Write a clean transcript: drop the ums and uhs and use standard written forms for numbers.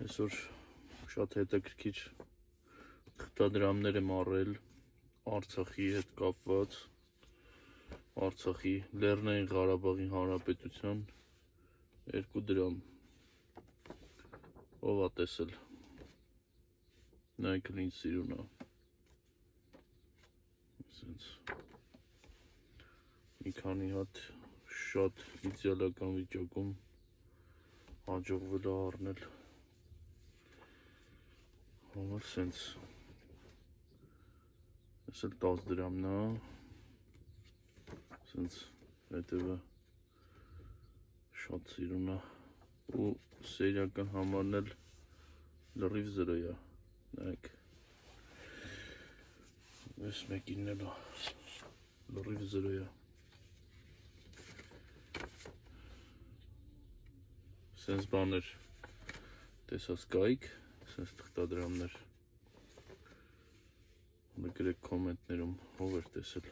Այսօր շատ հետաքրքիր թղթադրամներ եմ առել Արցախի հետ կապված, Արցախի Լեռնային Ղարաբաղի Հանրապետության 2 դրամ, ով ա տեսել, նայք ինձ սիրուն ա, մի քանի հատ շատ իդեալական վիճակում հաջողվել է առնել, համար սենց, ես էլ 10 դրամն ա, սենց հետևը շատ սիրուն ա, ու սերիական համարն էլ լրիվ 0 ա, նայք, ես մեկինն էլ ա, լրիվ 0 ա, սենց բաներ տեսած կայիք, սենց թղթադրամներ, գրեք կոմենտներում, ով էր տեսել։